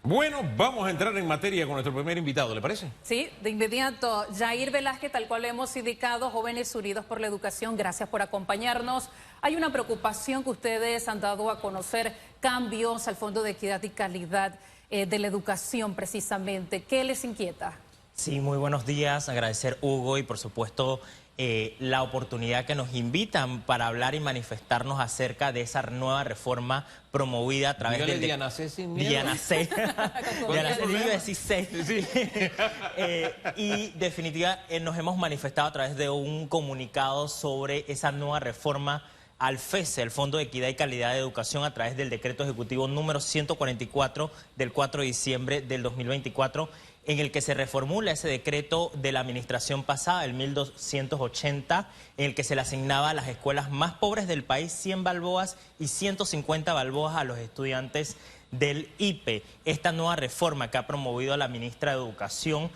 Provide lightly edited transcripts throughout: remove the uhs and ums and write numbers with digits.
Bueno, vamos a entrar en materia con nuestro primer invitado, ¿le parece? Sí, de inmediato. Jair Velázquez, tal cual hemos indicado, Jóvenes Unidos por la Educación, gracias por acompañarnos. Hay una preocupación que ustedes han dado a conocer, cambios al Fondo de Equidad y Calidad de la Educación precisamente. ¿Qué les inquieta? Sí, muy buenos días. Agradecer, Hugo, y por supuesto la oportunidad que nos invitan para hablar y manifestarnos acerca de esa nueva reforma promovida a través de Diana C. sin miedo. Diana C. Diana C. Iba a decir C. Sí. Y definitiva nos hemos manifestado a través de un comunicado sobre esa nueva reforma al FESE, el Fondo de Equidad y Calidad de Educación, a través del decreto ejecutivo número 144 del 4 de diciembre del 2024, en el que se reformula ese decreto de la administración pasada, el 1280, en el que se le asignaba a las escuelas más pobres del país 100 balboas y 150 balboas a los estudiantes del IPE. Esta nueva reforma que ha promovido la ministra de Educación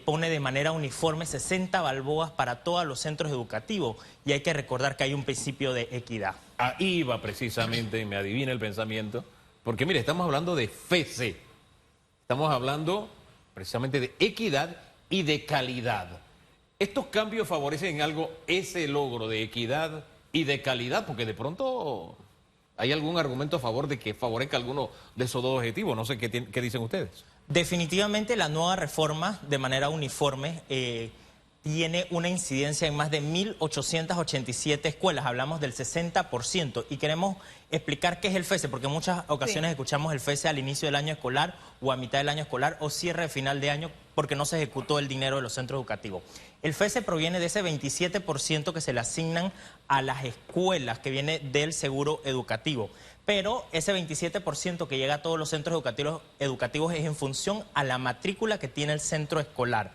pone de manera uniforme 60 balboas para todos los centros educativos, y hay que recordar que hay un principio de equidad. Ahí va precisamente, me adivina el pensamiento, porque mire, estamos hablando de FESE, estamos hablando precisamente de equidad y de calidad. ¿Estos cambios favorecen en algo ese logro de equidad y de calidad? Porque de pronto hay algún argumento a favor de que favorezca alguno de esos dos objetivos. No sé qué dicen ustedes. Definitivamente la nueva reforma, de manera uniforme, tiene una incidencia en más de 1.887 escuelas, hablamos del 60%, y queremos explicar qué es el FESE, porque en muchas ocasiones escuchamos el FESE al inicio del año escolar o a mitad del año escolar o cierre de final de año porque no se ejecutó el dinero de los centros educativos. El FESE proviene de ese 27% que se le asignan a las escuelas, que viene del seguro educativo, pero ese 27% que llega a todos los centros educativos es en función a la matrícula que tiene el centro escolar.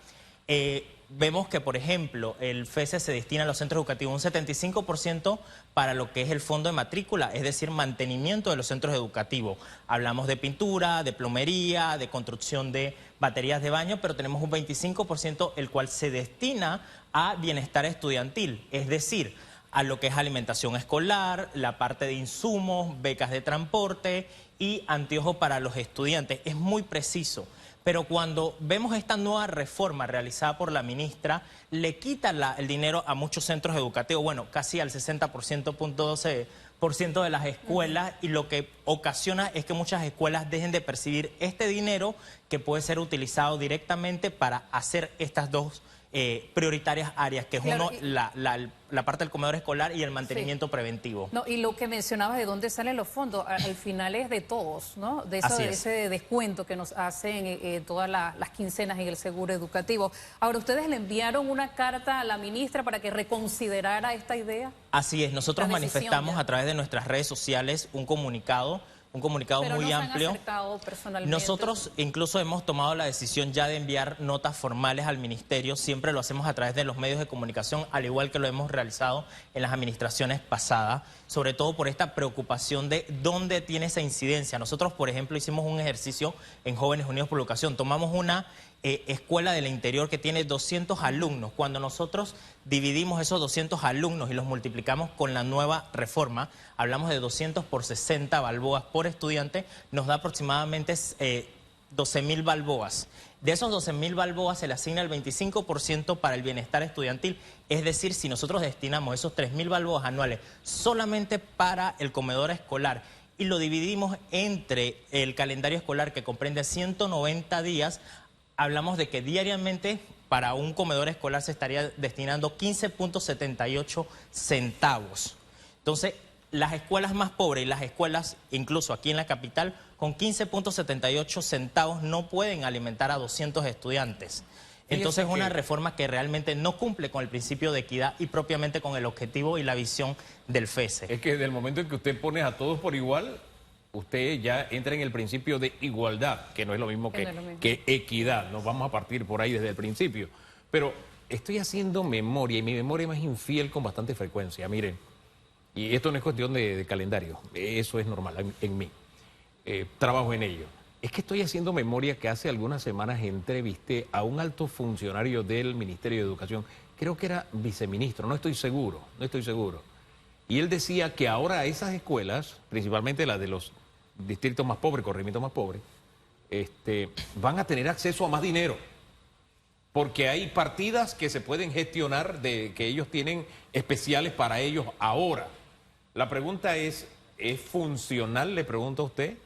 Vemos que, por ejemplo, el FESE se destina a los centros educativos un 75% para lo que es el fondo de matrícula, es decir, mantenimiento de los centros educativos. Hablamos de pintura, de plomería, de construcción de baterías de baño, pero tenemos un 25% el cual se destina a bienestar estudiantil, es decir, a lo que es alimentación escolar, la parte de insumos, becas de transporte y anteojos para los estudiantes. Es muy preciso. Pero cuando vemos esta nueva reforma realizada por la ministra, le quita el dinero a muchos centros educativos, bueno, casi al 60.12% de las escuelas, y lo que ocasiona es que muchas escuelas dejen de percibir este dinero que puede ser utilizado directamente para hacer estas dos prioritarias áreas, que es claro, la parte del comedor escolar y el mantenimiento preventivo. No, y lo que mencionabas de dónde salen los fondos, al final es de todos, ¿no? De ese descuento que nos hacen todas las quincenas en el seguro educativo. Ahora, ¿ustedes le enviaron una carta a la ministra para que reconsiderara esta idea? Así es, nosotros manifestamos a través de nuestras redes sociales un comunicado muy amplio. Nosotros incluso hemos tomado la decisión ya de enviar notas formales al ministerio, siempre lo hacemos a través de los medios de comunicación, al igual que lo hemos realizado en las administraciones pasadas, sobre todo por esta preocupación de dónde tiene esa incidencia. Nosotros, por ejemplo, hicimos un ejercicio en Jóvenes Unidos por la Educación, tomamos una escuela del interior que tiene 200 alumnos. Cuando nosotros dividimos esos 200 alumnos y los multiplicamos con la nueva reforma, hablamos de 200 por 60 balboas por estudiante, nos da aproximadamente 12.000 balboas. De esos 12.000 balboas se le asigna el 25% para el bienestar estudiantil. Es decir, si nosotros destinamos esos 3.000 balboas anuales solamente para el comedor escolar y lo dividimos entre el calendario escolar, que comprende 190 días, hablamos de que diariamente para un comedor escolar se estaría destinando 15.78 centavos. Entonces, las escuelas más pobres y las escuelas, incluso aquí en la capital, con 15.78 centavos no pueden alimentar a 200 estudiantes. Entonces es una reforma que realmente no cumple con el principio de equidad y propiamente con el objetivo y la visión del FESE. Es que desde el momento en que usted pone a todos por igual, usted ya entra en el principio de igualdad, que no es lo mismo que equidad. Nos vamos a partir por ahí desde el principio. Pero estoy haciendo memoria, y mi memoria es más infiel con bastante frecuencia. Miren, y esto no es cuestión de calendario, eso es normal en mí. Trabajo en ello. Es que estoy haciendo memoria que hace algunas semanas entrevisté a un alto funcionario del Ministerio de Educación, creo que era viceministro, no estoy seguro. Y él decía que ahora esas escuelas, principalmente las de los distritos más pobres, corregimientos más pobres, van a tener acceso a más dinero. Porque hay partidas que se pueden gestionar, que ellos tienen especiales para ellos ahora. La pregunta ¿es funcional? Le pregunto a usted.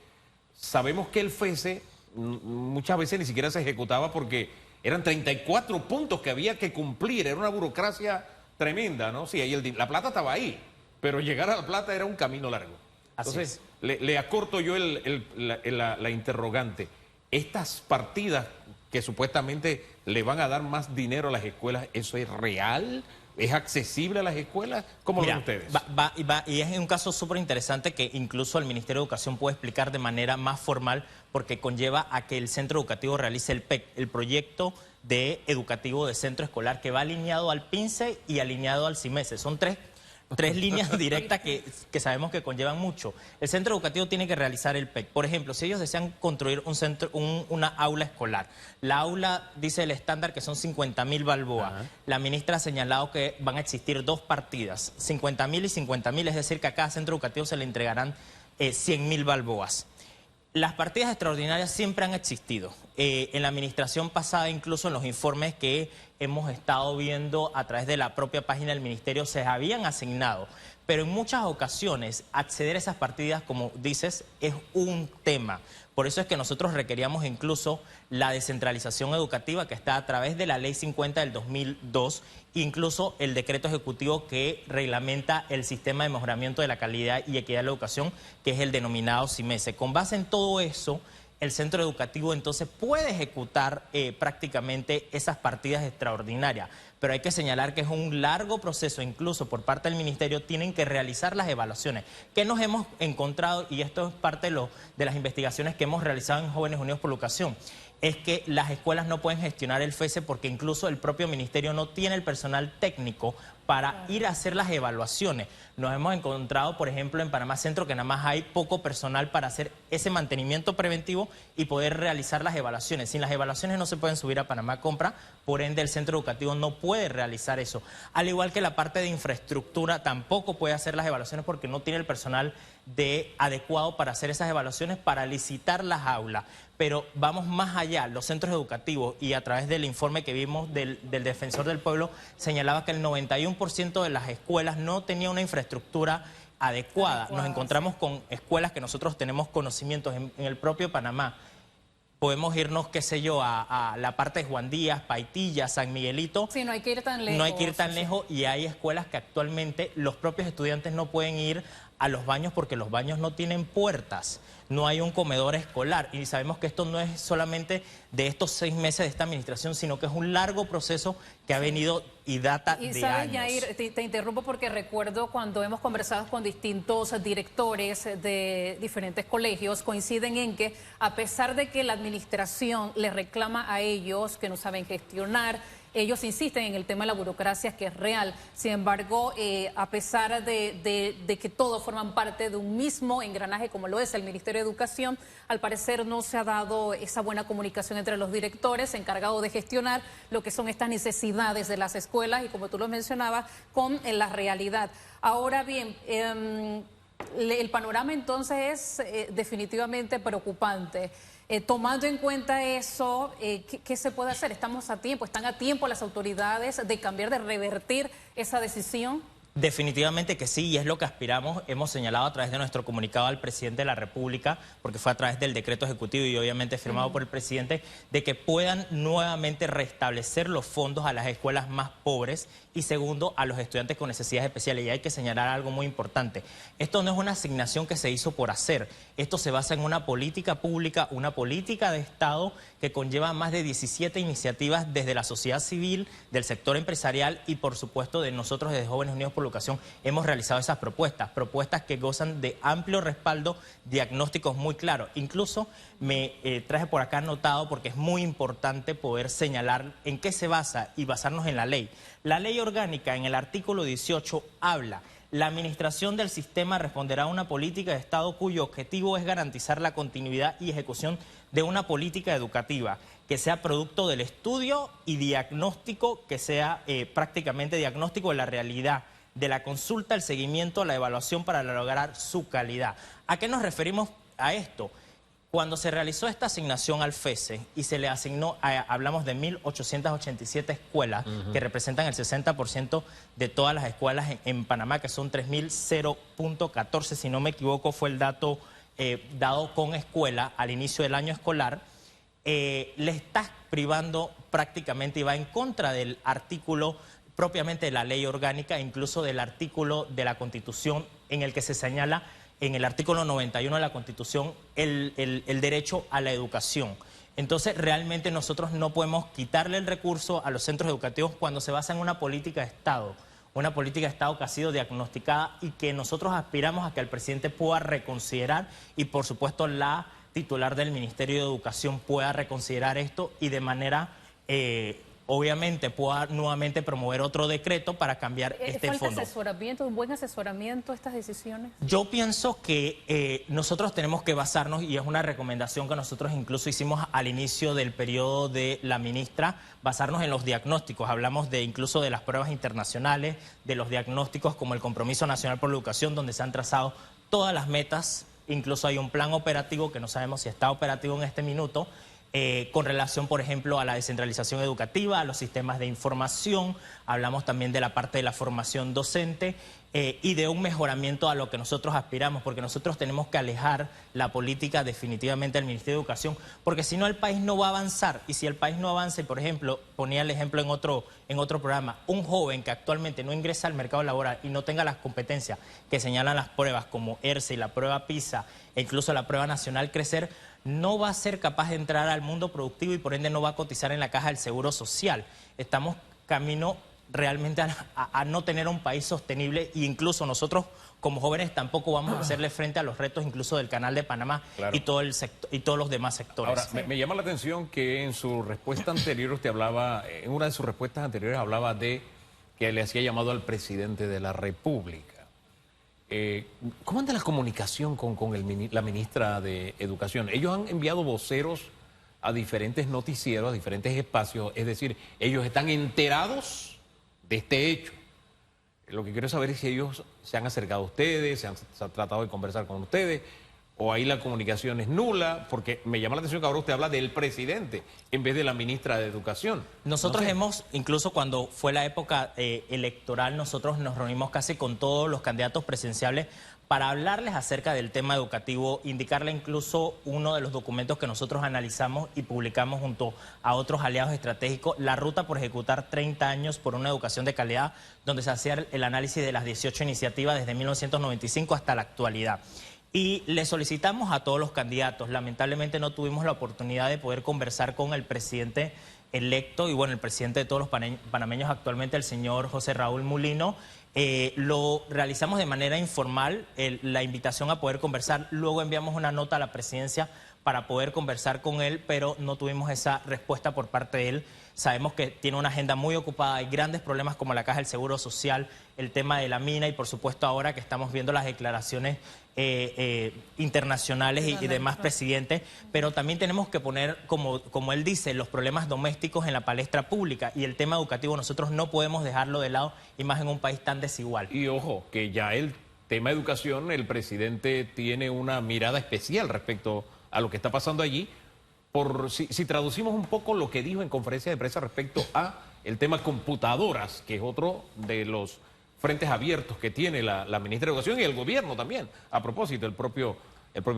Sabemos que el FESE muchas veces ni siquiera se ejecutaba porque eran 34 puntos que había que cumplir, era una burocracia tremenda, ¿no? Sí, la plata estaba ahí, pero llegar a la plata era un camino largo. Entonces, le acorto yo la interrogante. Estas partidas que supuestamente le van a dar más dinero a las escuelas, ¿eso es real? ¿Es accesible a las escuelas? ¿Cómo lo ven ustedes? Y es un caso súper interesante que incluso el Ministerio de Educación puede explicar de manera más formal porque conlleva a que el centro educativo realice el PEC, el proyecto educativo de centro escolar, que va alineado al PINCE y alineado al CIMESE. Son tres líneas directas que sabemos que conllevan mucho. El centro educativo tiene que realizar el PEC. Por ejemplo, si ellos desean construir una aula escolar, la aula dice el estándar que son 50.000 balboas. La ministra ha señalado que van a existir dos partidas, 50.000 y 50.000, es decir, que a cada centro educativo se le entregarán 100.000 balboas. Las partidas extraordinarias siempre han existido. En la administración pasada, incluso en los informes que hemos estado viendo a través de la propia página del ministerio, se habían asignado. Pero en muchas ocasiones acceder a esas partidas, como dices, es un tema. Por eso es que nosotros requeríamos incluso la descentralización educativa que está a través de la Ley 50 del 2002, incluso el decreto ejecutivo que reglamenta el sistema de mejoramiento de la calidad y equidad de la educación, que es el denominado CIMESE. Con base en todo eso, el centro educativo entonces puede ejecutar prácticamente esas partidas extraordinarias. Pero hay que señalar que es un largo proceso, incluso por parte del ministerio tienen que realizar las evaluaciones. ¿Qué nos hemos encontrado? Y esto es parte de las investigaciones que hemos realizado en Jóvenes Unidos por la Educación. Es que las escuelas no pueden gestionar el FESE porque incluso el propio ministerio no tiene el personal técnico para ir a hacer las evaluaciones. Nos hemos encontrado, por ejemplo, en Panamá Centro, que nada más hay poco personal para hacer ese mantenimiento preventivo y poder realizar las evaluaciones. Sin las evaluaciones no se pueden subir a Panamá Compra, por ende el centro educativo no puede realizar eso. Al igual que la parte de infraestructura tampoco puede hacer las evaluaciones porque no tiene el personal adecuado para hacer esas evaluaciones, para licitar las aulas. Pero vamos más allá, los centros educativos, y a través del informe que vimos del Defensor del Pueblo, señalaba que el 91% de las escuelas no tenía una infraestructura adecuada. Nos encontramos con escuelas que nosotros tenemos conocimientos en el propio Panamá. Podemos irnos, qué sé yo, a la parte de Juan Díaz, Paitilla, San Miguelito. Sí, no hay que ir tan lejos. No hay que ir tan lejos y hay escuelas que actualmente los propios estudiantes no pueden ir a los baños porque los baños no tienen puertas, no hay un comedor escolar y sabemos que esto no es solamente de estos 6 meses de esta administración, sino que es un largo proceso que ha venido y data de sabes, años. Yair, te interrumpo porque recuerdo cuando hemos conversado con distintos directores de diferentes colegios, coinciden en que a pesar de que la administración les reclama a ellos que no saben gestionar, ellos insisten en el tema de la burocracia, que es real. Sin embargo, a pesar de que todos forman parte de un mismo engranaje como lo es el Ministerio de Educación, al parecer no se ha dado esa buena comunicación entre los directores encargados de gestionar lo que son estas necesidades de las escuelas y, como tú lo mencionabas, con la realidad. Ahora bien, el panorama entonces es definitivamente preocupante. Tomando en cuenta eso, ¿qué se puede hacer? ¿Estamos a tiempo? ¿Están a tiempo las autoridades de cambiar, de revertir esa decisión? Definitivamente que sí, y es lo que aspiramos. Hemos señalado a través de nuestro comunicado al presidente de la República, porque fue a través del decreto ejecutivo y obviamente firmado por el presidente, de que puedan nuevamente restablecer los fondos a las escuelas más pobres y segundo, a los estudiantes con necesidades especiales. Y hay que señalar algo muy importante. Esto no es una asignación que se hizo por hacer. Esto se basa en una política pública, una política de Estado que conlleva más de 17 iniciativas desde la sociedad civil, del sector empresarial y por supuesto de nosotros desde Jóvenes Unidos por la Educación hemos realizado esas propuestas que gozan de amplio respaldo, diagnósticos muy claros. Incluso me traje por acá anotado porque es muy importante poder señalar en qué se basa y basarnos en la ley. La ley orgánica en el artículo 18 habla: la administración del sistema responderá a una política de Estado cuyo objetivo es garantizar la continuidad y ejecución de una política educativa que sea producto del estudio y diagnóstico, que sea prácticamente diagnóstico de la realidad, de la consulta, el seguimiento, la evaluación para lograr su calidad. ¿A qué nos referimos a esto? Cuando se realizó esta asignación al FESE y se le asignó, hablamos de 1.887 escuelas que representan el 60% de todas las escuelas en Panamá, que son 3.000.14, si no me equivoco, fue el dato dado con escuela al inicio del año escolar, le estás privando prácticamente y va en contra del artículo propiamente de la ley orgánica, incluso del artículo de la Constitución en el que se señala en el artículo 91 de la Constitución el derecho a la educación. Entonces, realmente nosotros no podemos quitarle el recurso a los centros educativos cuando se basa en una política de Estado que ha sido diagnosticada y que nosotros aspiramos a que el presidente pueda reconsiderar y, por supuesto, la titular del Ministerio de Educación pueda reconsiderar esto y de manera... obviamente pueda nuevamente promover otro decreto para cambiar este fondo. ¿Falta asesoramiento, un buen asesoramiento a estas decisiones? Yo pienso que nosotros tenemos que basarnos, y es una recomendación que nosotros incluso hicimos al inicio del periodo de la ministra, basarnos en los diagnósticos. Hablamos incluso de las pruebas internacionales, de los diagnósticos como el Compromiso Nacional por la Educación, donde se han trazado todas las metas, incluso hay un plan operativo que no sabemos si está operativo en este minuto, con relación, por ejemplo, a la descentralización educativa, a los sistemas de información, hablamos también de la parte de la formación docente y de un mejoramiento a lo que nosotros aspiramos, porque nosotros tenemos que alejar la política definitivamente del Ministerio de Educación, porque si no el país no va a avanzar, y si el país no avanza, por ejemplo, ponía el ejemplo en otro programa, un joven que actualmente no ingresa al mercado laboral y no tenga las competencias que señalan las pruebas como ERCE y la prueba PISA e incluso la prueba nacional Crecer, no va a ser capaz de entrar al mundo productivo y por ende no va a cotizar en la caja del Seguro Social. Estamos camino realmente a no tener un país sostenible e incluso nosotros como jóvenes tampoco vamos a hacerle frente a los retos incluso del Canal de Panamá y todo el sector, y todos los demás sectores. Ahora, me llama la atención que en su respuesta anterior usted hablaba, en una de sus respuestas anteriores hablaba de que le hacía llamado al presidente de la República. ¿Cómo anda la comunicación con la ministra de Educación? Ellos han enviado voceros a diferentes noticieros, a diferentes espacios, es decir, ellos están enterados de este hecho. Lo que quiero saber es si ellos se han acercado a ustedes, se han tratado de conversar con ustedes, o ahí la comunicación es nula, porque me llama la atención que ahora usted habla del presidente en vez de la ministra de Educación. Nosotros hemos, incluso cuando fue la época electoral, nosotros nos reunimos casi con todos los candidatos presidenciales para hablarles acerca del tema educativo, indicarle incluso uno de los documentos que nosotros analizamos y publicamos junto a otros aliados estratégicos, la ruta por ejecutar 30 años por una educación de calidad, donde se hacía el análisis de las 18 iniciativas desde 1995 hasta la actualidad. Y le solicitamos a todos los candidatos, lamentablemente no tuvimos la oportunidad de poder conversar con el presidente electo y bueno, el presidente de todos los panameños actualmente, el señor José Raúl Mulino. Lo realizamos de manera informal, la invitación a poder conversar, luego enviamos una nota a la presidencia para poder conversar con él, pero no tuvimos esa respuesta por parte de él. Sabemos que tiene una agenda muy ocupada, hay grandes problemas como la Caja del Seguro Social, el tema de la mina y por supuesto ahora que estamos viendo las declaraciones internacionales y demás presidentes, pero también tenemos que poner, como él dice, los problemas domésticos en la palestra pública y el tema educativo nosotros no podemos dejarlo de lado y más en un país tan desigual. Y ojo, que ya el tema educación, el presidente tiene una mirada especial respecto a lo que está pasando allí, si traducimos un poco lo que dijo en conferencia de prensa respecto a el tema computadoras, que es otro de los frentes abiertos que tiene la ministra de Educación y el gobierno también, a propósito, el propio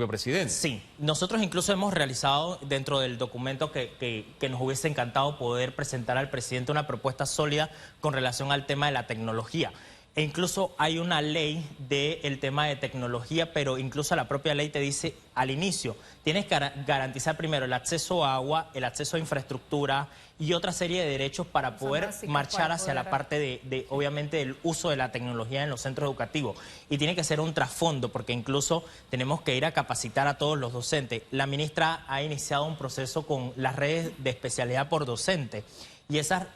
presidente. Sí, nosotros incluso hemos realizado dentro del documento que nos hubiese encantado poder presentar al presidente una propuesta sólida con relación al tema de la tecnología. E incluso hay una ley del tema de tecnología, pero incluso la propia ley te dice al inicio, tienes que garantizar primero el acceso a agua, el acceso a infraestructura y otra serie de derechos para poder marchar hacia la parte obviamente, del uso de la tecnología en los centros educativos. Y tiene que ser un trasfondo, porque incluso tenemos que ir a capacitar a todos los docentes. La ministra ha iniciado un proceso con las redes de especialidad por docente. Y esa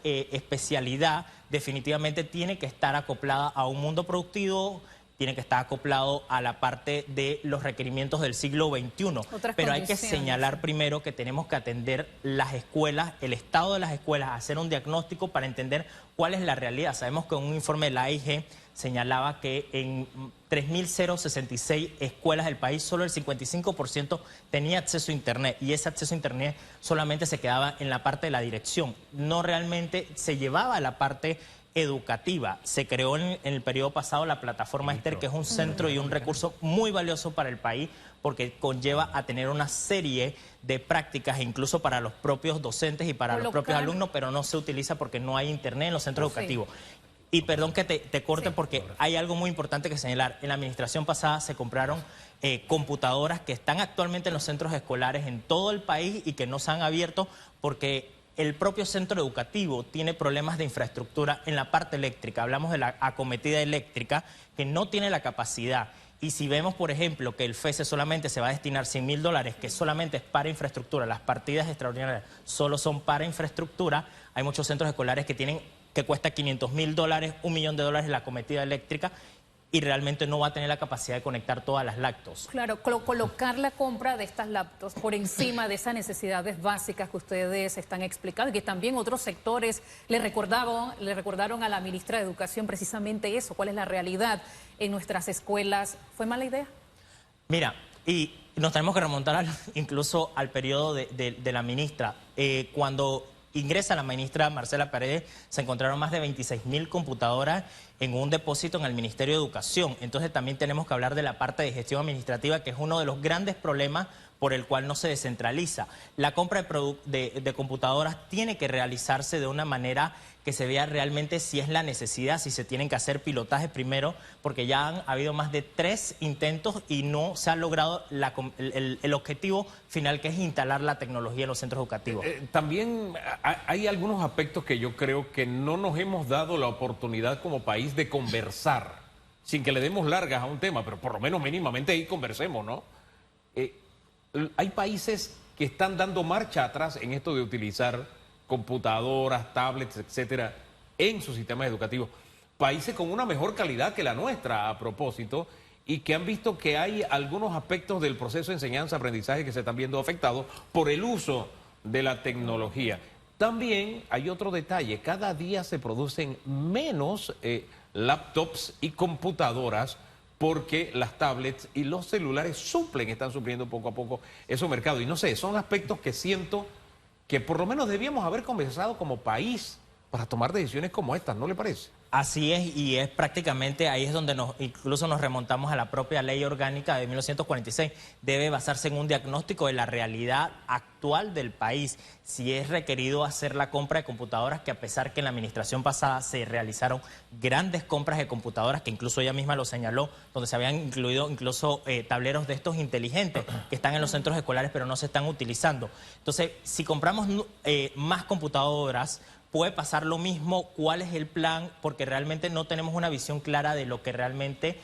especialidad definitivamente tiene que estar acoplada a un mundo productivo tiene que estar acoplado a la parte de los requerimientos del siglo XXI. Pero hay que señalar primero que tenemos que atender las escuelas, el estado de las escuelas, hacer un diagnóstico para entender cuál es la realidad. Sabemos que un informe de la AIG señalaba que en 3.066 escuelas del país solo el 55% tenía acceso a Internet, y ese acceso a Internet solamente se quedaba en la parte de la dirección, no realmente se llevaba a la parte educativa. Se creó en el periodo pasado la plataforma Esther, que es un centro y un recurso muy valioso para el país, porque conlleva a tener una serie de prácticas, incluso para los propios docentes y para los propios alumnos, pero no se utiliza porque no hay Internet en los centros educativos. Y perdón que te corte, porque hay algo muy importante que señalar. En la administración pasada se compraron computadoras que están actualmente en los centros escolares en todo el país y que no se han abierto porque el propio centro educativo tiene problemas de infraestructura en la parte eléctrica. Hablamos de la acometida eléctrica, que no tiene la capacidad. Y si vemos, por ejemplo, que el FESE solamente se va a destinar $100.000, que solamente es para infraestructura, las partidas extraordinarias solo son para infraestructura, hay muchos centros escolares que cuesta $500.000, $1 millón la acometida eléctrica, y realmente no va a tener la capacidad de conectar todas las laptops. Claro, colocar la compra de estas laptops por encima de esas necesidades básicas que ustedes están explicando, y que también otros sectores le recordaron a la ministra de Educación precisamente eso, cuál es la realidad en nuestras escuelas. ¿Fue mala idea? Mira, y nos tenemos que remontar incluso al periodo de la ministra. Cuando ingresa la ministra Marcela Paredes, se encontraron más de 26.000 computadoras en un depósito en el Ministerio de Educación. Entonces también tenemos que hablar de la parte de gestión administrativa, que es uno de los grandes problemas por el cual no se descentraliza. La compra de computadoras tiene que realizarse de una manera que se vea realmente si es la necesidad, si se tienen que hacer pilotajes primero, porque ya han habido más de 3 intentos y no se ha logrado el objetivo final, que es instalar la tecnología en los centros educativos. También hay algunos aspectos que yo creo que no nos hemos dado la oportunidad como país de conversar, sin que le demos largas a un tema, pero por lo menos mínimamente ahí conversemos, ¿no? Hay países que están dando marcha atrás en esto de utilizar computadoras, tablets, etcétera, en sus sistemas educativos. Países con una mejor calidad que la nuestra, a propósito, y que han visto que hay algunos aspectos del proceso de enseñanza-aprendizaje que se están viendo afectados por el uso de la tecnología. También hay otro detalle: cada día se producen menos laptops y computadoras, porque las tablets y los celulares están supliendo poco a poco esos mercados. Y no sé, son aspectos que siento que por lo menos debíamos haber conversado como país para tomar decisiones como estas, ¿no le parece? Así es, y es prácticamente ahí es donde incluso nos remontamos a la propia ley orgánica de 1946. Debe basarse en un diagnóstico de la realidad actual del país. Si es requerido hacer la compra de computadoras, que a pesar que en la administración pasada se realizaron grandes compras de computadoras, que incluso ella misma lo señaló, donde se habían incluido incluso tableros de estos inteligentes que están en los centros escolares pero no se están utilizando. Entonces, si compramos más computadoras, puede pasar lo mismo. ¿Cuál es el plan? Porque realmente no tenemos una visión clara de lo que realmente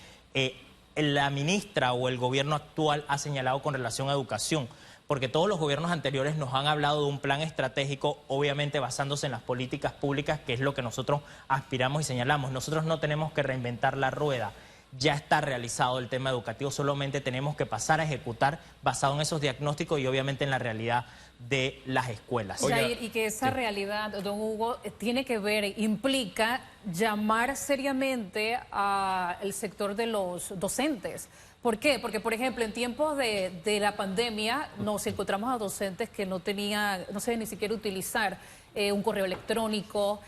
la ministra o el gobierno actual ha señalado con relación a educación. Porque todos los gobiernos anteriores nos han hablado de un plan estratégico, obviamente basándose en las políticas públicas, que es lo que nosotros aspiramos y señalamos. Nosotros no tenemos que reinventar la rueda. Ya está realizado el tema educativo, solamente tenemos que pasar a ejecutar basado en esos diagnósticos y obviamente en la realidad de las escuelas. Jair, y que esa realidad, don Hugo, tiene que ver, implica llamar seriamente al sector de los docentes. ¿Por qué? Porque, por ejemplo, en tiempos de la pandemia nos encontramos a docentes que no sabían ni siquiera utilizar un correo electrónico.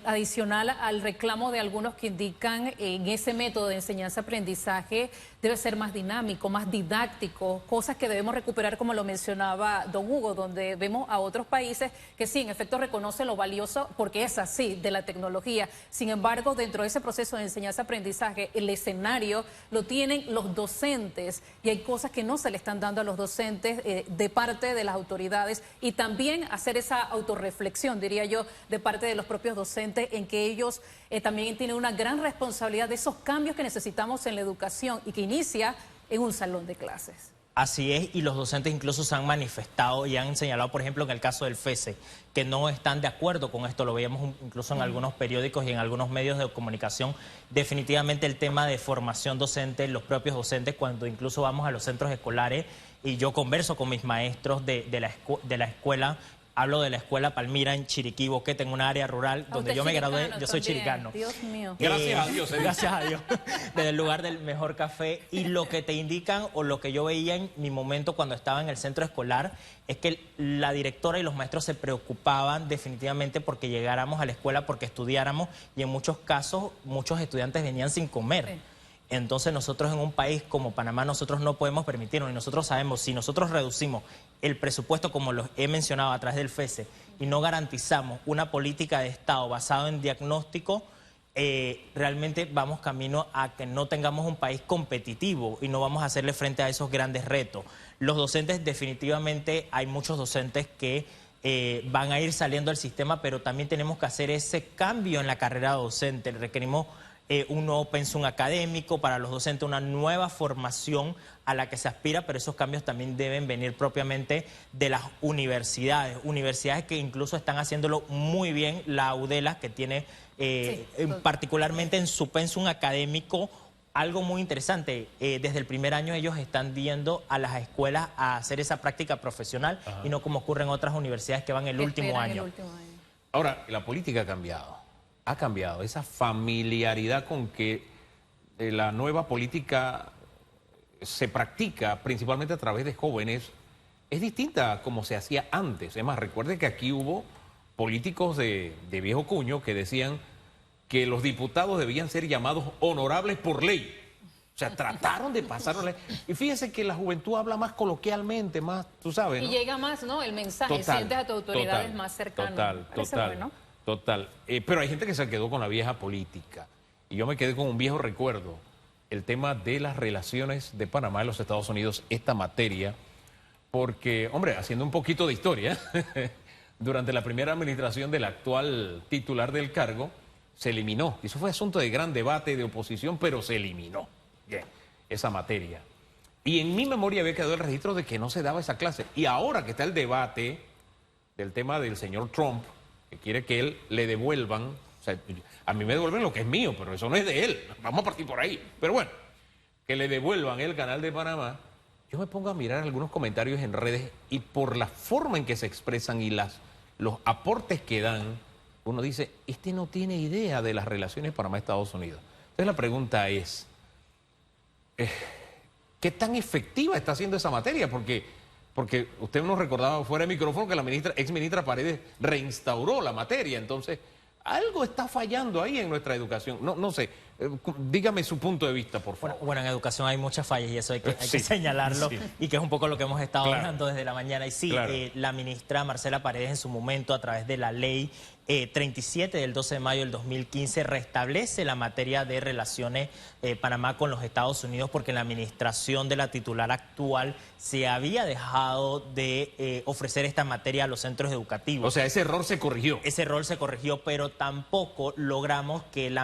Adicional al reclamo de algunos que indican en ese método de enseñanza-aprendizaje debe ser más dinámico, más didáctico, cosas que debemos recuperar, como lo mencionaba don Hugo, donde vemos a otros países que sí, en efecto reconocen lo valioso, porque es así, de la tecnología. Sin embargo, dentro de ese proceso de enseñanza-aprendizaje, el escenario lo tienen los docentes, y hay cosas que no se le están dando a los docentes de parte de las autoridades, y también hacer esa autorreflexión, diría yo, de parte de los propios docentes, en que ellos también tienen una gran responsabilidad de esos cambios que necesitamos en la educación y que inicia en un salón de clases. Así es, y los docentes incluso se han manifestado y han señalado, por ejemplo, en el caso del FESE, que no están de acuerdo con esto. Lo veíamos incluso en algunos periódicos y en algunos medios de comunicación. Definitivamente el tema de formación docente, los propios docentes, cuando incluso vamos a los centros escolares y yo converso con mis maestros de la escuela. Hablo de la escuela Palmira en Chiriquí, Boquete, en un área rural donde yo me gradué. Yo soy chiricano. Dios mío. Gracias a Dios. Gracias a Dios. Desde el lugar del mejor café. Y lo que te indican o lo que yo veía en mi momento cuando estaba en el centro escolar es que la directora y los maestros se preocupaban definitivamente porque llegáramos a la escuela, porque estudiáramos y en muchos casos muchos estudiantes venían sin comer. Sí. Entonces nosotros en un país como Panamá nosotros no podemos permitirnos y nosotros sabemos, si nosotros reducimos el presupuesto como lo he mencionado a través del FESE y no garantizamos una política de Estado basada en diagnóstico, realmente vamos camino a que no tengamos un país competitivo y no vamos a hacerle frente a esos grandes retos. Los docentes definitivamente, hay muchos docentes que van a ir saliendo del sistema, pero también tenemos que hacer ese cambio en la carrera docente. Requerimos un nuevo pensum académico para los docentes, una nueva formación a la que se aspira, pero esos cambios también deben venir propiamente de las universidades. Universidades que incluso están haciéndolo muy bien, la UDELA, que tiene particularmente en su pensum académico algo muy interesante. Desde el primer año ellos están yendo a las escuelas a hacer esa práctica profesional. Ajá. Y no como ocurre en otras universidades que van el último año. Ahora, la política ha cambiado. Ha cambiado esa familiaridad con que la nueva política se practica principalmente a través de jóvenes. Es distinta a como se hacía antes. Es más, recuerde que aquí hubo políticos de viejo cuño que decían que los diputados debían ser llamados honorables por ley. O sea, trataron de pasar la ley. Y fíjese que la juventud habla más coloquialmente, más, tú sabes, ¿no? Y llega más, ¿no? El mensaje, sientes a tus autoridades más cercanas. Total. Pero hay gente que se quedó con la vieja política. Y yo me quedé con un viejo recuerdo. El tema de las relaciones de Panamá y los Estados Unidos, esta materia. Porque, hombre, haciendo un poquito de historia, durante la primera administración del actual titular del cargo, se eliminó. Eso fue asunto de gran debate, de oposición, pero se eliminó. Bien, esa materia. Y en mi memoria había quedado el registro de que no se daba esa clase. Y ahora que está el debate del tema del señor Trump, que quiere que él le devuelvan, o sea, a mí me devuelven lo que es mío, pero eso no es de él, vamos a partir por ahí. Pero bueno, que le devuelvan el canal de Panamá, yo me pongo a mirar algunos comentarios en redes y por la forma en que se expresan y los aportes que dan, uno dice, este no tiene idea de las relaciones Panamá-Estados Unidos. Entonces la pregunta es, ¿qué tan efectiva está haciendo esa materia? Porque usted nos recordaba fuera de micrófono que la ex ministra Paredes reinstauró la materia. Entonces, algo está fallando ahí en nuestra educación. No sé, dígame su punto de vista, por favor. Bueno, en educación hay muchas fallas y eso hay que señalarlo. Sí. Y que es un poco lo que hemos estado hablando desde la mañana. Y sí, la ministra Marcela Paredes en su momento, a través de la ley 37 del 12 de mayo del 2015, restablece la materia de relaciones Panamá con los Estados Unidos, porque en la administración de la titular actual se había dejado de ofrecer esta materia a los centros educativos. O sea, ese error se corrigió. Ese error se corrigió, pero tampoco logramos que esa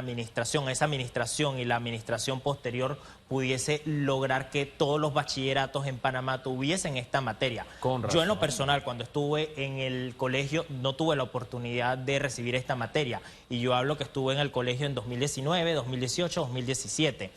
administración y la administración posterior pudiese lograr que todos los bachilleratos en Panamá tuviesen esta materia. Yo en lo personal, cuando estuve en el colegio, no tuve la oportunidad de recibir esta materia. Y yo hablo que estuve en el colegio en 2019, 2018, 2017.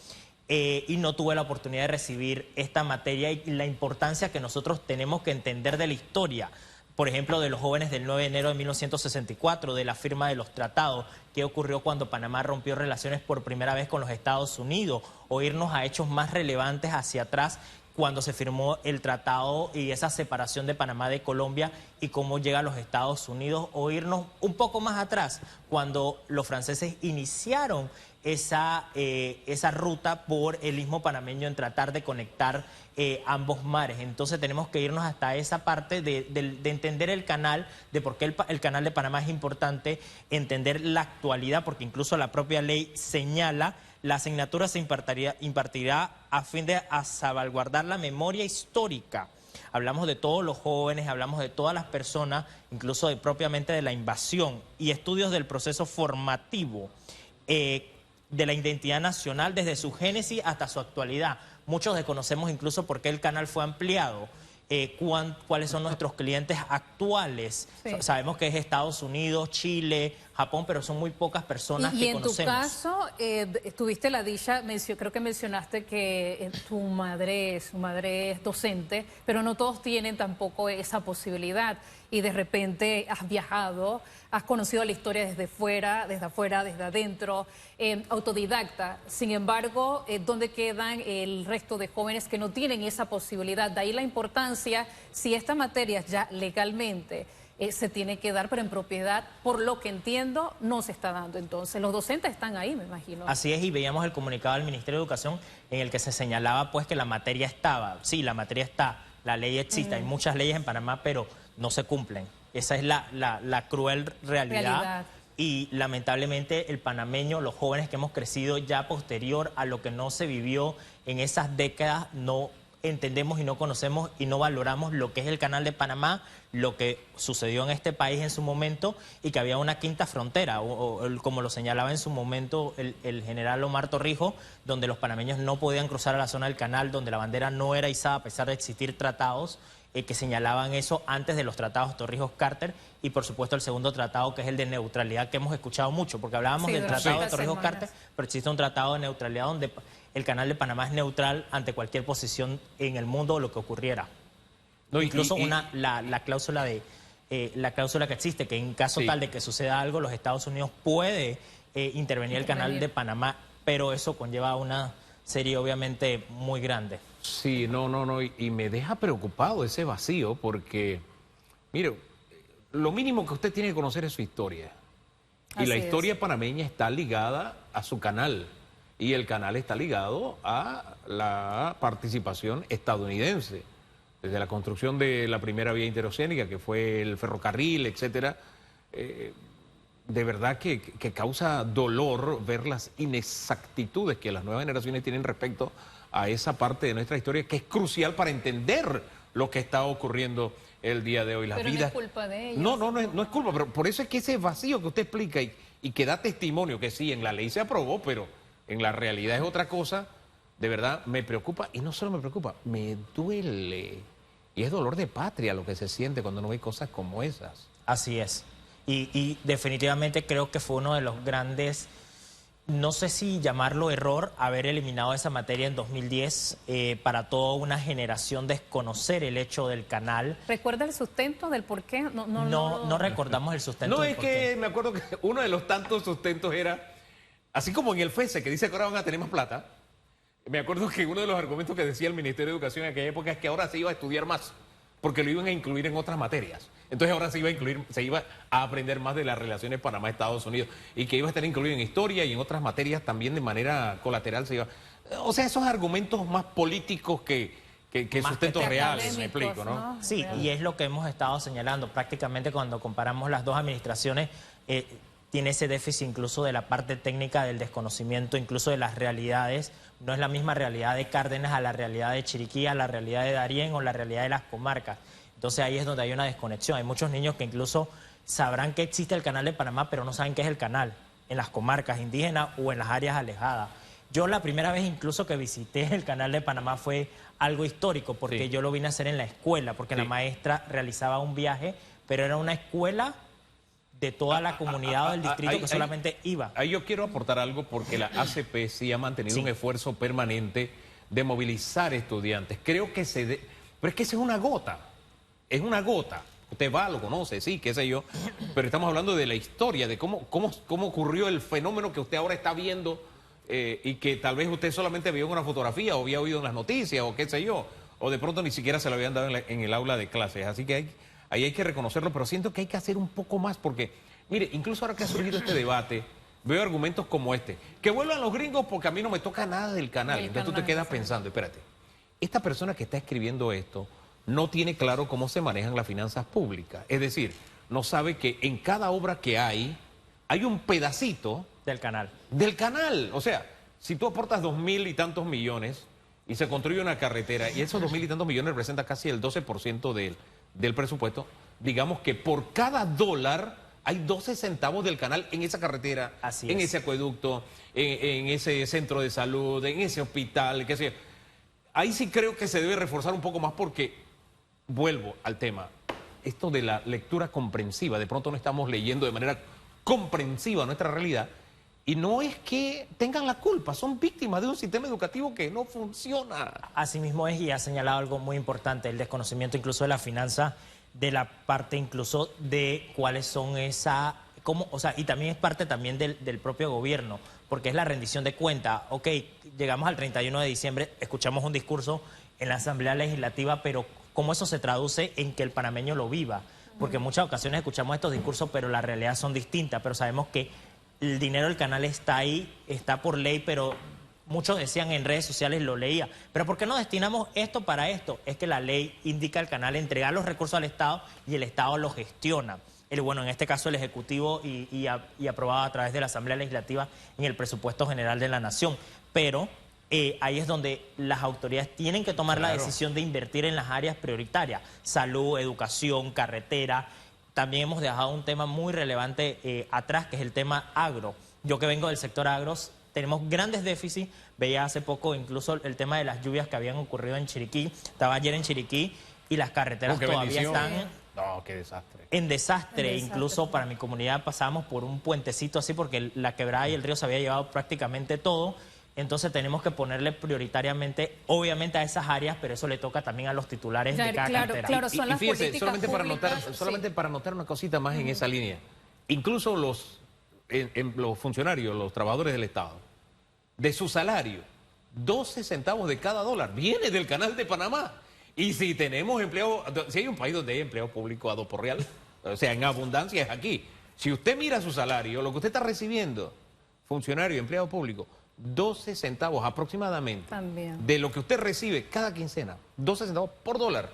Y no tuve la oportunidad de recibir esta materia y la importancia que nosotros tenemos que entender de la historia. Por ejemplo, de los jóvenes del 9 de enero de 1964, de la firma de los tratados, qué ocurrió cuando Panamá rompió relaciones por primera vez con los Estados Unidos, o irnos a hechos más relevantes hacia atrás, cuando se firmó el tratado y esa separación de Panamá de Colombia y cómo llega a los Estados Unidos, o irnos un poco más atrás, cuando los franceses iniciaron esa ruta por el istmo panameño en tratar de conectar ambos mares. Entonces tenemos que irnos hasta esa parte de entender el canal, de por qué el canal de Panamá es importante, entender la actualidad, porque incluso la propia ley señala la asignatura se impartirá a fin de salvaguardar la memoria histórica. Hablamos de todos los jóvenes, hablamos de todas las personas, incluso propiamente de la invasión, y estudios del proceso formativo de la identidad nacional desde su génesis hasta su actualidad. Muchos desconocemos incluso por qué el canal fue ampliado. Cuáles son nuestros clientes actuales. Sí. Sabemos que es Estados Unidos, Chile, Japón, pero son muy pocas personas que conocemos. Y en tu caso, tuviste la dicha, creo que mencionaste que su madre es docente, pero no todos tienen tampoco esa posibilidad. Y de repente has viajado, has conocido la historia desde fuera, desde adentro, autodidacta. Sin embargo, ¿dónde quedan el resto de jóvenes que no tienen esa posibilidad? De ahí la importancia, si esta materia ya legalmente se tiene que dar, pero en propiedad, por lo que entiendo, no se está dando. Entonces, los docentes están ahí, me imagino. Así es, y veíamos el comunicado del Ministerio de Educación en el que se señalaba pues que la materia estaba. Sí, la materia está, la ley existe, hay muchas leyes en Panamá, pero no se cumplen. Esa es la cruel realidad. Y lamentablemente el panameño, los jóvenes que hemos crecido ya posterior a lo que no se vivió en esas décadas, no entendemos y no conocemos y no valoramos lo que es el Canal de Panamá, lo que sucedió en este país en su momento y que había una quinta frontera, como lo señalaba en su momento el general Omar Torrijos, donde los panameños no podían cruzar a la zona del canal, donde la bandera no era izada a pesar de existir tratados que señalaban eso antes de los tratados Torrijos-Carter y por supuesto el segundo tratado que es el de neutralidad que hemos escuchado mucho, porque hablábamos del tratado de Torrijos-Carter, pero existe un tratado de neutralidad donde el Canal de Panamá es neutral ante cualquier posición en el mundo o lo que ocurriera. No, incluso la cláusula que existe, que en caso tal de que suceda algo, los Estados Unidos puede intervenir el Canal de Panamá, pero eso conlleva una serie obviamente muy grande. Sí, no, y me deja preocupado ese vacío porque, mire, lo mínimo que usted tiene que conocer es su historia. Y la historia panameña está ligada a su canal. Y el canal está ligado a la participación estadounidense. Desde la construcción de la primera vía interoceánica, que fue el ferrocarril, etcétera. De verdad que causa dolor ver las inexactitudes que las nuevas generaciones tienen respecto a esa parte de nuestra historia que es crucial para entender lo que está ocurriendo el día de hoy. Pero no es culpa de ellos. No es culpa, pero por eso es que ese vacío que usted explica y que da testimonio que sí, en la ley se aprobó, pero en la realidad es otra cosa, de verdad me preocupa, y no solo me preocupa, me duele. Y es dolor de patria lo que se siente cuando uno ve cosas como esas. Así es. Y definitivamente creo que fue uno de los grandes, no sé si llamarlo error, haber eliminado esa materia en 2010 para toda una generación desconocer el hecho del canal. ¿Recuerda el sustento del por qué? No recordamos el sustento. No, es que me acuerdo que uno de los tantos sustentos era, así como en el FESE, que dice que ahora van a tener más plata, me acuerdo que uno de los argumentos que decía el Ministerio de Educación en aquella época es que ahora se iba a estudiar más, porque lo iban a incluir en otras materias. Entonces ahora se iba a aprender más de las relaciones Panamá-Estados Unidos y que iba a estar incluido en historia y en otras materias también de manera colateral se iba. O sea, esos argumentos más políticos que sustentos reales, me explico, ¿no? Sí, y es lo que hemos estado señalando. Prácticamente cuando comparamos las dos administraciones, tiene ese déficit incluso de la parte técnica del desconocimiento, incluso de las realidades. No es la misma realidad de Cárdenas a la realidad de Chiriquí, a la realidad de Darién o la realidad de las comarcas. Entonces ahí es donde hay una desconexión. Hay muchos niños que incluso sabrán que existe el Canal de Panamá, pero no saben qué es el canal en las comarcas indígenas o en las áreas alejadas. Yo la primera vez incluso que visité el Canal de Panamá fue algo histórico, porque yo lo vine a hacer en la escuela, porque la maestra realizaba un viaje, pero era una escuela de toda la comunidad del distrito que solamente iba. Ahí yo quiero aportar algo porque la ACP sí ha mantenido un esfuerzo permanente de movilizar estudiantes. Creo que pero es que esa es una gota. Es una gota. Usted va, lo conoce, sí, qué sé yo. Pero estamos hablando de la historia, de cómo ocurrió el fenómeno que usted ahora está viendo y que tal vez usted solamente vio en una fotografía o había oído en las noticias o qué sé yo. O de pronto ni siquiera se lo habían dado en el aula de clases. Así que ahí hay que reconocerlo, pero siento que hay que hacer un poco más porque, mire, incluso ahora que ha surgido este debate, veo argumentos como este. Que vuelvan los gringos porque a mí no me toca nada del canal. Entonces tú te quedas pensando, espérate, esta persona que está escribiendo esto no tiene claro cómo se manejan las finanzas públicas. Es decir, no sabe que en cada obra que hay un pedacito del canal. O sea, si tú aportas 2.000 y tantos millones y se construye una carretera y esos 2.000 y tantos millones representan casi el 12% del presupuesto, digamos que por cada dólar hay 12 centavos del canal en esa carretera, en ese acueducto, en ese centro de salud, en ese hospital, qué sé yo. ahí sí creo que se debe reforzar un poco más porque, vuelvo al tema, esto de la lectura comprensiva, de pronto no estamos leyendo de manera comprensiva nuestra realidad y no es que tengan la culpa, son víctimas de un sistema educativo que no funciona. Asimismo es, y ha señalado algo muy importante, el desconocimiento incluso de la finanza, de la parte incluso de cuáles son esa, cómo, o sea, y también es parte también del propio gobierno, porque es la rendición de cuentas. Ok, llegamos al 31 de diciembre, escuchamos un discurso en la Asamblea Legislativa, pero cómo eso se traduce en que el panameño lo viva, porque en muchas ocasiones escuchamos estos discursos, pero la realidad son distintas, pero sabemos que el dinero del canal está ahí, está por ley, pero muchos decían en redes sociales, lo leía, pero ¿por qué no destinamos esto para esto? Es que la ley indica al canal entregar los recursos al Estado y el Estado los gestiona. Bueno, en este caso el Ejecutivo y aprobado a través de la Asamblea Legislativa en el Presupuesto General de la Nación, pero ahí es donde las autoridades tienen que tomar la decisión de invertir en las áreas prioritarias, salud, educación, carretera. También hemos dejado un tema muy relevante atrás, que es el tema agro. Yo que vengo del sector agros, tenemos grandes déficits. Veía hace poco incluso el tema de las lluvias que habían ocurrido en Chiriquí. Estaba ayer en Chiriquí y las carreteras todavía están no, qué desastre. En desastre. Incluso para mi comunidad pasábamos por un puentecito así porque la quebrada y el río se había llevado prácticamente todo. Entonces tenemos que ponerle prioritariamente, obviamente, a esas áreas, pero eso le toca también a los titulares de cada cartera. Claro, son las fíjese, políticas solamente para anotar una cosita más en esa línea. Incluso los funcionarios, los trabajadores del Estado, de su salario, 12 centavos de cada dólar viene del Canal de Panamá. Y si tenemos empleo, si hay un país donde hay empleo público a dos por real, o sea, en abundancia es aquí. Si usted mira su salario, lo que usted está recibiendo, funcionario, empleado público, 12 centavos aproximadamente de lo que usted recibe cada quincena, 12 centavos por dólar,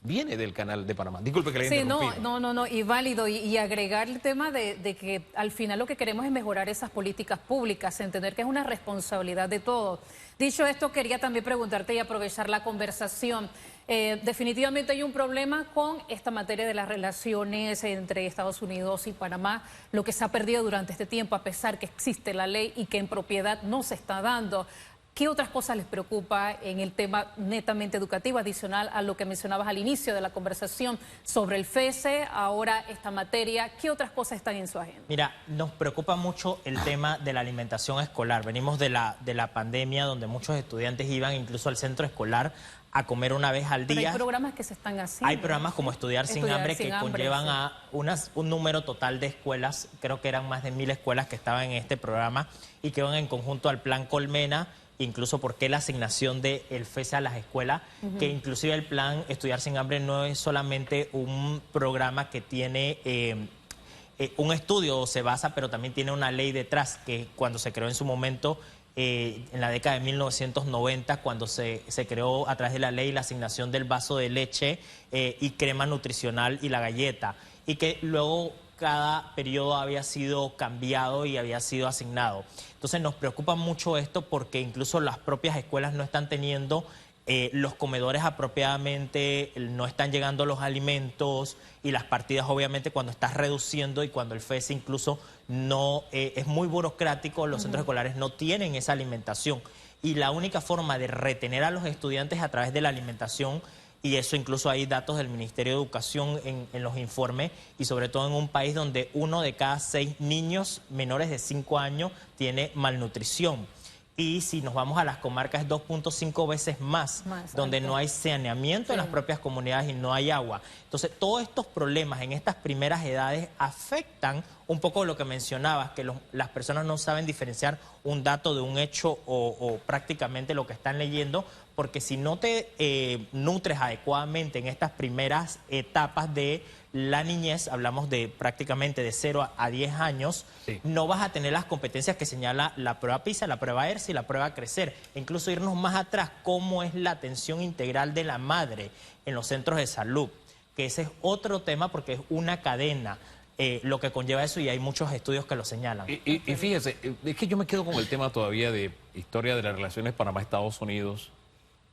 viene del Canal de Panamá. Disculpe que le haya interrumpido. No, y válido. Y agregar el tema de que al final lo que queremos es mejorar esas políticas públicas, entender que es una responsabilidad de todos. Dicho esto, quería también preguntarte y aprovechar la conversación. Definitivamente hay un problema con esta materia de las relaciones entre Estados Unidos y Panamá, lo que se ha perdido durante este tiempo, a pesar que existe la ley y que en propiedad no se está dando. ¿Qué otras cosas les preocupa en el tema netamente educativo, adicional a lo que mencionabas al inicio de la conversación sobre el FESE, ahora esta materia? ¿Qué otras cosas están en su agenda? Mira, nos preocupa mucho el tema de la alimentación escolar. Venimos de la pandemia donde muchos estudiantes iban incluso al centro escolar a comer una vez al día. Pero hay programas que se están haciendo. Hay programas como Estudiar sin hambre que conllevan a un número total de escuelas. Creo que eran más de 1000 escuelas que estaban en este programa y que van en conjunto al Plan Colmena. Incluso porque la asignación del FESE a las escuelas, que inclusive el plan Estudiar sin Hambre no es solamente un programa que tiene un estudio, se basa, pero también tiene una ley detrás, que cuando se creó en su momento, en la década de 1990, cuando se creó a través de la ley la asignación del vaso de leche y crema nutricional y la galleta, y que luego cada periodo había sido cambiado y había sido asignado. Entonces nos preocupa mucho esto porque incluso las propias escuelas no están teniendo los comedores apropiadamente, no están llegando los alimentos y las partidas obviamente cuando estás reduciendo y cuando el FESE incluso no es muy burocrático, los centros escolares no tienen esa alimentación. Y la única forma de retener a los estudiantes a través de la alimentación, y eso incluso hay datos del Ministerio de Educación en los informes, y sobre todo en un país donde 1 de cada 6 niños menores de 5 años tiene malnutrición. Y si nos vamos a las comarcas es 2.5 veces más donde no hay saneamiento en las propias comunidades y no hay agua. Entonces, todos estos problemas en estas primeras edades afectan un poco lo que mencionabas, que las personas no saben diferenciar un dato de un hecho o prácticamente lo que están leyendo, porque si no te nutres adecuadamente en estas primeras etapas de la niñez, hablamos de prácticamente de 0 a 10 años, no vas a tener las competencias que señala la prueba PISA, la prueba ERSI y la prueba Crecer. Incluso irnos más atrás, cómo es la atención integral de la madre en los centros de salud, que ese es otro tema porque es una cadena. Lo que conlleva eso y hay muchos estudios que lo señalan. Y fíjese, es que yo me quedo con el tema todavía de historia de las relaciones Panamá-Estados Unidos,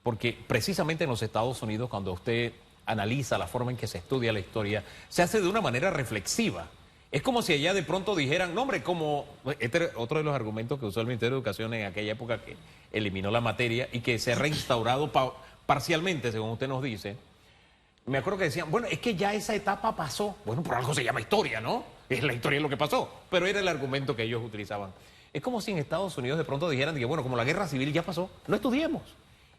porque precisamente en los Estados Unidos, cuando usted analiza la forma en que se estudia la historia, se hace de una manera reflexiva. Es como si allá de pronto dijeran, no hombre, como... Este era otro de los argumentos que usó el Ministerio de Educación en aquella época que eliminó la materia y que se ha reinstaurado parcialmente, según usted nos dice. Me acuerdo que decían, bueno, es que ya esa etapa pasó. Bueno, por algo se llama historia, ¿no? Es la historia de lo que pasó. Pero era el argumento que ellos utilizaban. Es como si en Estados Unidos de pronto dijeran, bueno, como la guerra civil ya pasó, no estudiemos.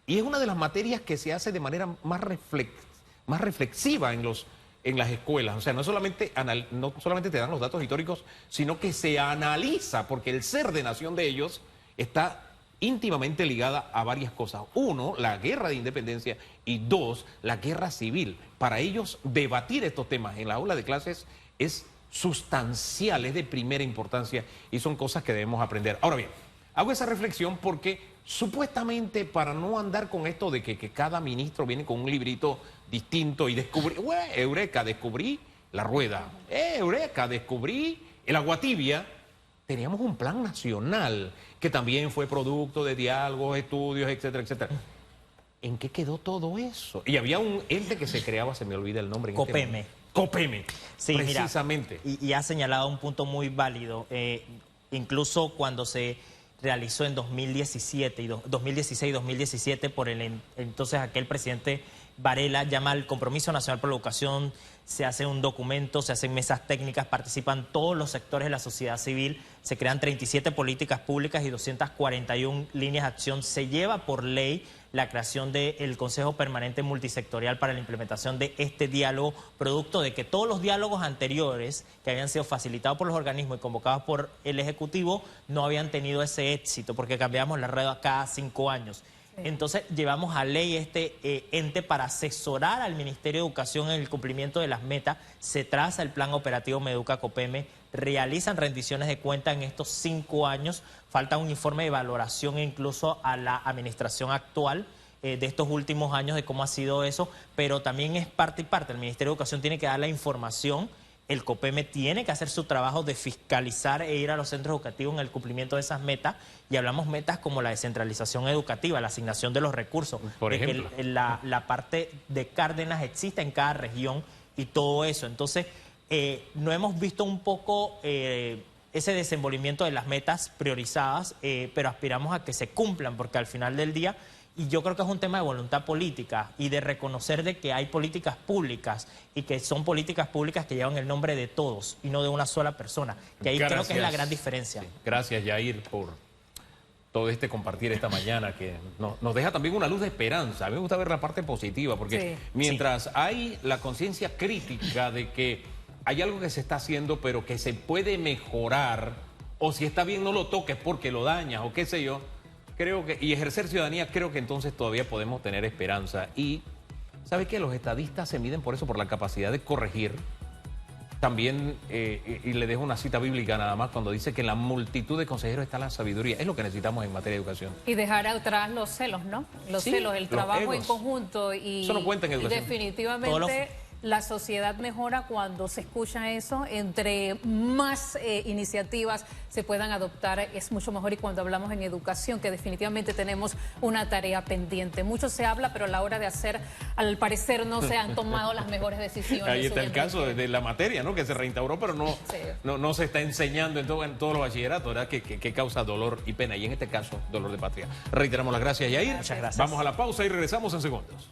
Y es una de las materias que se hace de manera más reflexiva en las escuelas. O sea, no solamente te dan los datos históricos, sino que se analiza, porque el ser de nación de ellos está íntimamente ligada a varias cosas. Uno, la guerra de independencia, y dos, la guerra civil. Para ellos, debatir estos temas en la aula de clases es sustancial, es de primera importancia y son cosas que debemos aprender. Ahora bien, hago esa reflexión porque supuestamente para no andar con esto de que cada ministro viene con un librito distinto y descubrí, eureka, descubrí la rueda, eureka, descubrí el agua tibia. Teníamos un plan nacional que también fue producto de diálogos, estudios, etcétera, etcétera. ¿En qué quedó todo eso? Y había un ente que se creaba, se me olvida el nombre. COPEME. COPEME, sí, precisamente. Mira, y ha señalado un punto muy válido. Incluso cuando se realizó en 2017 y 2016 y 2017 por entonces aquel presidente Varela, llama al Compromiso Nacional por la Educación, se hace un documento, se hacen mesas técnicas, participan todos los sectores de la sociedad civil, se crean 37 políticas públicas y 241 líneas de acción. Se lleva por ley la creación del Consejo Permanente Multisectorial para la implementación de este diálogo, producto de que todos los diálogos anteriores que habían sido facilitados por los organismos y convocados por el Ejecutivo no habían tenido ese éxito porque cambiamos la red cada 5 años. Entonces llevamos a ley este ente para asesorar al Ministerio de Educación en el cumplimiento de las metas. Se traza el plan operativo Meduca COPEME, realizan rendiciones de cuentas en estos 5 años. Falta un informe de valoración incluso a la administración actual de estos últimos años de cómo ha sido eso, pero también es parte y parte. El Ministerio de Educación tiene que dar la información. El COPEME tiene que hacer su trabajo de fiscalizar e ir a los centros educativos en el cumplimiento de esas metas. Y hablamos metas como la descentralización educativa, la asignación de los recursos. Por ejemplo. Que la parte de Cárdenas existe en cada región y todo eso. Entonces, no hemos visto un poco ese desenvolvimiento de las metas priorizadas, pero aspiramos a que se cumplan, porque al final del día... Y yo creo que es un tema de voluntad política y de reconocer de que hay políticas públicas y que son políticas públicas que llevan el nombre de todos y no de una sola persona. Que ahí creo que es la gran diferencia. Sí. Gracias, Yair, por todo este compartir esta mañana que nos deja también una luz de esperanza. A mí me gusta ver la parte positiva porque mientras hay la conciencia crítica de que hay algo que se está haciendo pero que se puede mejorar, o si está bien no lo toques porque lo dañas o qué sé yo, creo que, y ejercer ciudadanía, creo que entonces todavía podemos tener esperanza. Y, ¿sabe qué? Los estadistas se miden por eso, por la capacidad de corregir. También, y le dejo una cita bíblica nada más, cuando dice que en la multitud de consejeros está la sabiduría. Es lo que necesitamos en materia de educación. Y dejar atrás los celos, ¿no? Los celos, el trabajo en conjunto. Y, eso no cuenta en educación. Y definitivamente... La sociedad mejora cuando se escucha eso, entre más iniciativas se puedan adoptar es mucho mejor, y cuando hablamos en educación, que definitivamente tenemos una tarea pendiente. Mucho se habla, pero a la hora de hacer, al parecer no se han tomado las mejores decisiones. Ahí está el caso de la materia, ¿no? Que se reinstauró, pero no se está enseñando en todos los bachilleratos, ¿verdad? Que causa dolor y pena, y en este caso, dolor de patria. Reiteramos las gracias, Yair. Muchas gracias. Vamos a la pausa y regresamos en segundos.